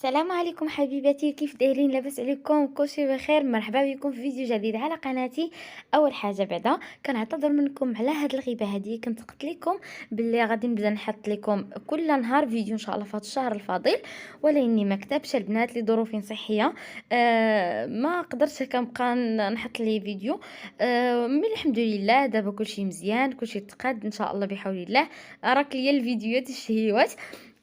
السلام عليكم حبيباتي، كيف دايرين؟ لاباس عليكم؟ كلشي بخير. مرحبا بكم في فيديو جديد على قناتي. اول حاجه بعدا كنعتذر منكم على هاد الغيبه هذه. كنت قلت لكم باللي غادي نبدا نحط لكم كل نهار فيديو ان شاء الله في هذا الشهر الفضيل، ولكني ما كتبش البنات لظروف صحيه. ما قدرتش كنبقى نحط لي فيديو. من الحمد لله دابا كلشي مزيان، كلشي تقاد ان شاء الله بحول الله. راك ليا الفيديوهات الشهيوات.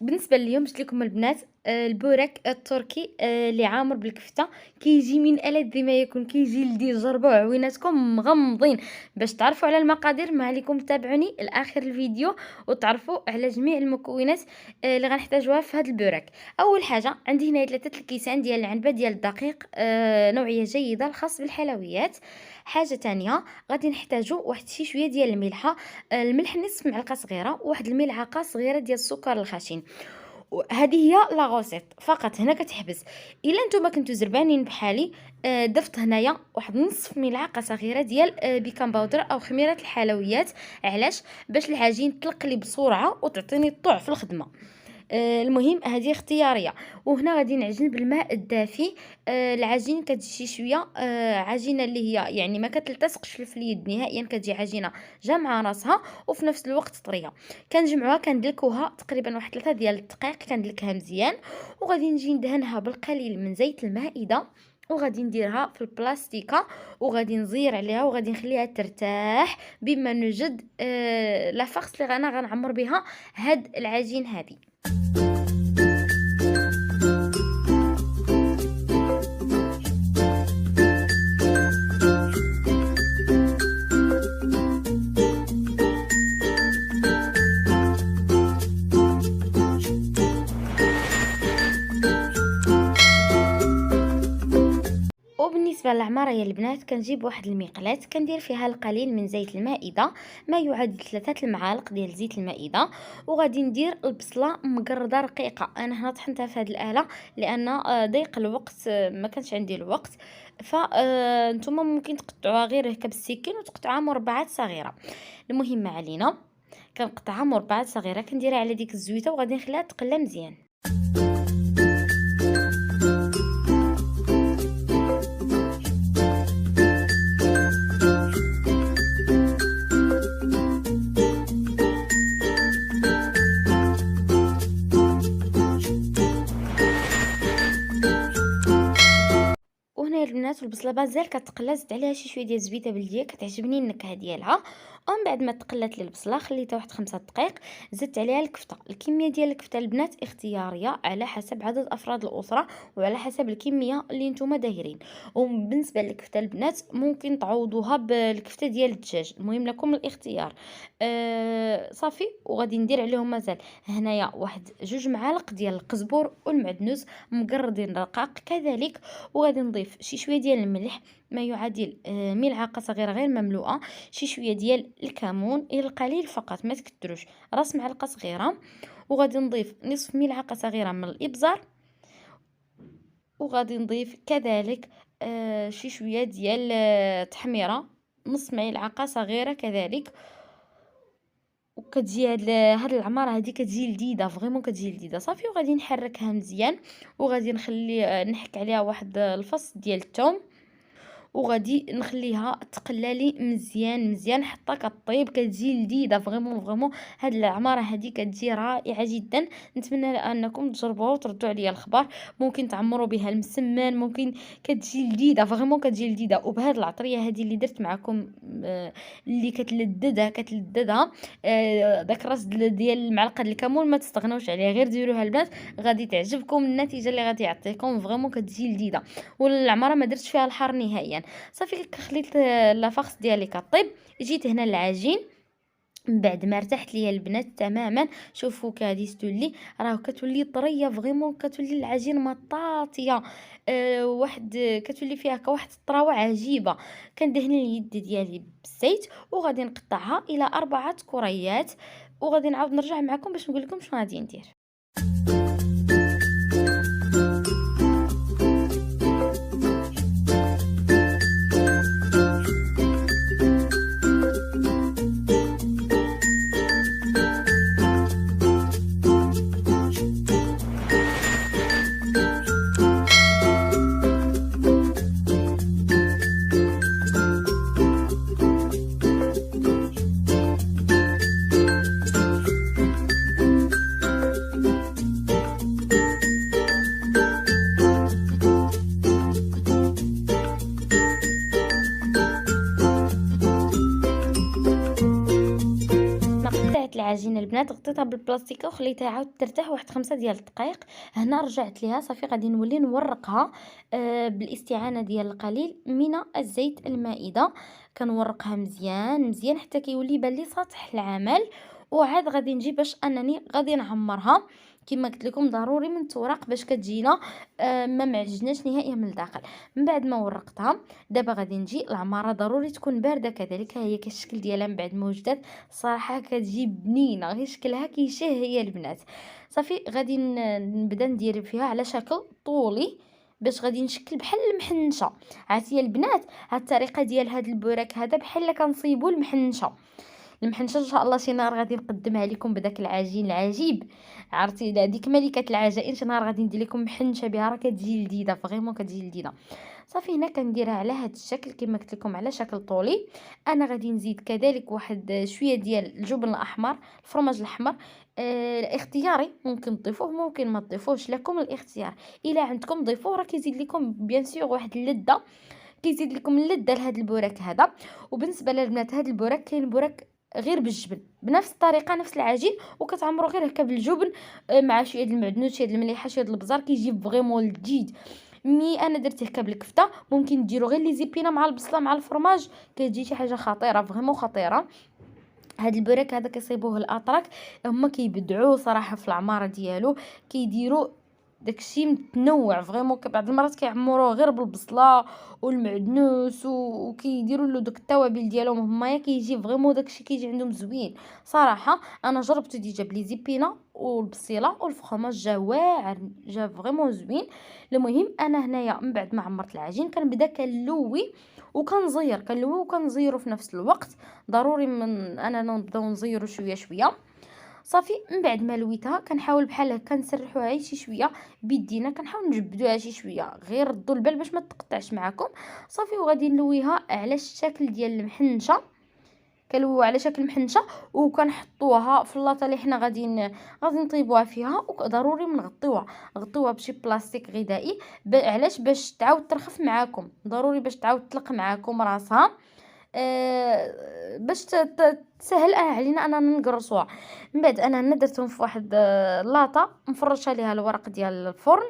بالنسبه لليوم جبت لكم البنات البورك التركي اللي عامر بالكفته. كيجي من ألذ ما يكون، كيجي لذيذ. جربوه عويناتكم مغمضين. باش تعرفوا على المقادير ما عليكم تابعوني لاخر الفيديو وتعرفوا على جميع المكونات اللي غنحتاجوها في هذا البورك. اول حاجه عندي هنا 3 الكيسان ديال العنبه ديال الدقيق نوعيه جيده الخاص بالحلويات. حاجه تانية غادي نحتاجو واحد شي شويه ديال الملحه، الملح نصف معلقه صغيره، واحد الملعقه صغيره ديال السكر الخشن. هذه هي لا غوسيت فقط. هنا كتحبس. الا نتوما كنتو زربانين بحالي ضفت هنايا واحد نصف ملعقه صغيره ديال بيكان باودر او خميره الحلويات. علاش؟ باش العجين تلقلي بسرعه وتعطيني الطع في الخدمه. المهم هذه اختياريه. وهنا غادي نعجن بالماء الدافي. العجين كتجي شي شويه عجينه اللي هي يعني ما كتلتصقش في اليد نهائيا، كتجي عجينه جامعه راسها وفي نفس الوقت طريه. كنجمعوها كندلكوها تقريبا واحد 3 ديال الدقائق، كندلكها مزيان وغادي نجي ندهنها بالقليل من زيت المائده، وغادي نديرها في البلاستيكه وغادي نزير عليها وغادي نخليها ترتاح بما نوجد لا فاكس اللي انا غنعمر بها هاد العجين هذه. وبالنسبه للعماره يا البنات كنجيب واحد المقلاة كندير فيها القليل من زيت المائده، ما يعادل 3 المعالق ديال زيت المائده. وغادي ندير البصله مقرده رقيقه. انا هنا طحنتها في هذه الاله لان ضيق الوقت، ما كانش عندي الوقت. فانتم ممكن تقطعوها غير هكا بالسكين وتقطعوها مربعات صغيره. المهم ما علينا، كنقطعها مربعات صغيره كنديرها على ديك الزويته وغادي نخليها تقلى مزيان. وهنا البنات البصله مازال كتقلى، زدت عليها شي شويه ديال الزبيده بلديه، كتعجبني النكهه ديالها. ومن بعد ما تقلات لي البصله خليتها واحد 5 دقائق. زدت عليها الكفته. الكميه ديال الكفته البنات اختياريه على حسب عدد افراد الاسره وعلى حسب الكميه اللي نتوما دايرين. وبالنسبه للكفته البنات ممكن تعوضوها بالكفته ديال الدجاج، المهم لكم الاختيار. صافي. وغادي ندير عليهم مازال هنايا واحد 2 معالق ديال القزبر والمعدنوس مقردين رقاق كذلك. وغادي نضيف شي شويه ديال الملح، ما يعادل ملعقه صغيره غير مملوءه. شي شويه ديال الكمون الى القليل فقط، ما تكتروش، راس معلقه صغيره. وغادي نضيف نصف ملعقه صغيره من الابزار. وغادي نضيف كذلك شي شويه ديال تحميره، نص ملعقه صغيره كذلك. وكتجي هاد العماره هادي كتجي لذيذه فريمون، كتجي لذيذه. صافي. وغادي نحركها مزيان وغادي نخلي نحك عليها واحد الفص ديال الثوم وغادي نخليها تقلى لي مزيان مزيان حتى كطيب. كتجي لذيذه فريمون فريمون. هاد العماره هذه كتجي رائعه جدا. نتمنى انكم تجربوها وتردوا عليا الخبر. ممكن تعمروا بها المسمان، ممكن. كتجي لذيذه فريمون، كتجي لذيذه. وبهاد العطريه هذه اللي درت معكم اللي كتلذذها داك الراس ديال معلقه الكمون ما تستغناوش عليه، غير ديروها البنات غادي تعجبكم النتيجه اللي غادي يعطيكم فريمون. كتجي لذيذه والعماره ما درتش فيها الحار نهائيا. صافي. خليت لافاكس ديالي كطيب. جيت هنا للعجين من بعد ما ارتحت ليا البنات تماما. شوفوا كادي تولي راه كتولي طريه فريمون، كتولي العجين مطاطيه. واحد كتولي فيها هكا واحد الطراوه عجيبه. كندهن اليد ديالي بالزيت وغادي نقطعها الى 4 كريات وغادي نعاود نرجع معكم باش نقول لكم شنو غادي ندير. البنات غطيتها بالبلاستيكه وخليتها عاود ترتاح واحد 5 ديال الدقائق. هنا رجعت ليها صافي غادي نولي نورقها بالاستعانه ديال القليل من الزيت المائده. كنورقها مزيان مزيان حتى كيولي يبان لي سطح العمل. وعاد غادي نجي باش انني غادي نعمرها كما قلت لكم ضروري من توراق باش كتجينا ما معجناش نهائيا من الداخل. من بعد ما ورقتها دابا غادي نجي العماره ضروري تكون بارده كذلك. ها هي كالشكل ديالها من بعد ما وجدت صراحه كتجي بنينه غير شكلها كيشهي هي البنات. صافي غادي نبدا ندير فيها على شكل طولي باش غادي نشكل بحال المحنشه. عرفتي يا البنات هاد الطريقه ديال هاد البوراك هذا بحال كنصيبوا المحنشه. المحنشه ان شاء الله شي نهار غادي نقدمها لكم بداك العجين العجيب. عرفتي هذيك ملكه العجائن شي نهار غادي ندير لكم محنشه بها راه كتجي لذيذه فريمون كتجي لذيذه. صافي هنا كنديرها على هذا الشكل كما قلت لكم على شكل طولي. انا غادي نزيد كذلك واحد شويه ديال الجبن الاحمر الفرماج الاحمر. اختياري ممكن تضيفوه ممكن ما تضيفوش لكم الاختيار. الا عندكم ضيفوه راه كيزيد لكم بيان سور واحد اللذه كيزيد لكم اللذه لهذا البوراك هذا. وبالنسبه للبنات هذا البوراك كاين بوراك غير بالجبن بنفس الطريقه نفس العجين وكتعمروا غير هكا بالجبن مع شويه المعدنوس شويه المليحه شويه البزار كيجي فريمون لذيذ. مي انا درت هكا بالكفته ممكن ديروا غير لي زيبينا مع البصله مع الفرماج كتجي شي حاجه خطيره فريمون خطيره. هاد البوراك هذا كيصيبوه الاتراك هما كيبدعوه صراحه في العماره ديالو كيديروا داكشي متنوع فريمون. بعض المرات كيعمروه غير بالبصله والمعدنوس وكيديروا له دوك التوابل ديالهم هما كيجي فريمون داكشي كيجي عندهم زوين صراحه. انا جربته ديجا بلي زيبينا والبصيله والفرماج جا واعر جا فريمون زوين. المهم انا هنايا من بعد ما عمرت العجين كنبدا كنلوي كنلوي وكنزيرو في نفس الوقت. ضروري من انا نبداو نزيرو شويه شويه. صافي من بعد ما لويتها كنحاول بحال هكا نسرحوها شي شويه بيدينا كنحاول نجبدوها شي شويه غير ردوا البال باش ما تقطعش معكم. صافي وغادي نلويها على الشكل ديال المحنشه كنلويو على شكل محنشه وكنحطوها في اللاطه اللي حنا غادي نطيبوها فيها. وضروري نغطيوها بشي بلاستيك غذائي علاش باش تعاود ترخف معاكم ضروري باش تعاود تطلق معاكم راسها باش تسهل علينا اننا نقرصوها. من بعد انا درتهم في واحد لاطه مفرشه ليها الورق ديال الفرن.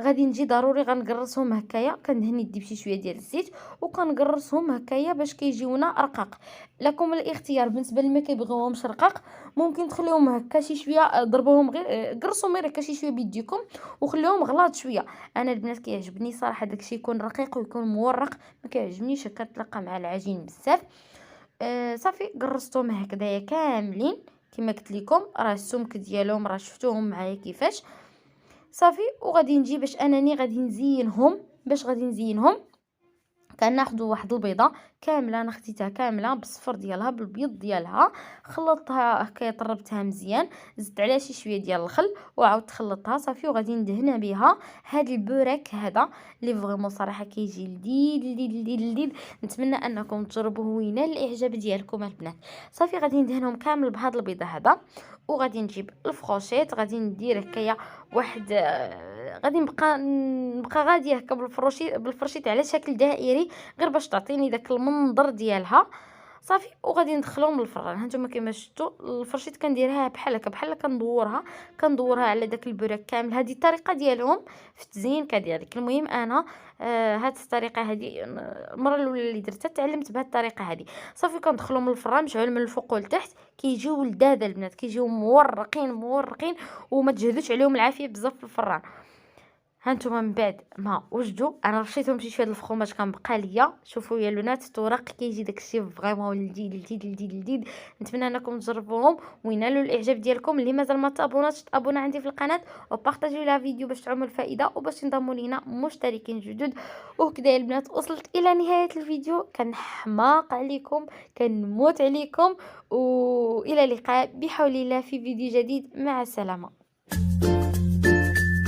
غادي نجي ضروري غنقرصهم هكايا كندهن يدي بشي شويه ديال الزيت وكنقرصهم هكايا باش كيجيونا رقاق. لكم الاختيار بالنسبه لما كيبغيوهمش رقاق ممكن تخليهم هكا شي شويه ضربوهم غير قرصهم غير هكا شي شويه بيديكم وخليهم غلاط شويه. انا البنات كيعجبني صراحه داكشي يكون رقيق ويكون مورق ما كيعجبنيش هكا تلقى مع العجين بزاف. صافي قرصتهم هكذايا كاملين كما قلت لكم راه السمك ديالهم راه شفتوهم معايا كيفاش. صافي وغادي نجي باش انني غادي نزينهم كناخذوا واحد البيضه كامله انا خديتها كامله بالصفر ديالها بالبيض ديالها خلطتها هكا طربتها مزيان زدت عليها شي شويه ديال الخل وعاودت خلطتها صافي وغادي ندهنها بها هاد البوراك هذا اللي فريمون صراحه كيجي لذيذ. نتمنى انكم تجربوه وينال الاعجاب ديالكم البنات. صافي غادي ندهنهم كامل بهذا البيضه هذا وغادي نجيب الفروشيط غادي ندير هكايا واحد غادي نبقى غاديه هكا بالفرشيط على شكل دائري غير باش تعطيني داك المنظر ديالها. صافي وغادي ندخلهم للفران. هانتوما كما شفتوا الفرشيط كنديرها بحال هكا بحال كندورها على داك البوراك كامل. هذه الطريقه ديالهم في التزيين كذلك. المهم انا هاد الطريقه هذه المره الاولى اللي درتها تعلمت بهاد الطريقه هذه. صافي كندخلهم للفران مشعول من الفوق والتحت كيجيو لذاذ البنات كيجيو مورقين وما تجهدوش عليهم العافيه بزاف في الفران. هانتوما من بعد ما وجدوا انا رشيتهم شي شويه الفخوماج كان بقى ليا. شوفوا يا البنات التوراق كيجي داكشي فريمون لذيذ. نتمنى انكم تجربوهم وينالوا الاعجاب ديالكم. اللي مازال ما تابوناش تابونا عندي في القناه وبارطاجيو لا فيديو باش تعموا الفائده وباش تنضموا لينا مشتركين جدد. وكذا يا البنات وصلت الى نهايه الفيديو. كنحماق عليكم كنموت عليكم والى اللقاء بحول الله في فيديو جديد. مع السلامه.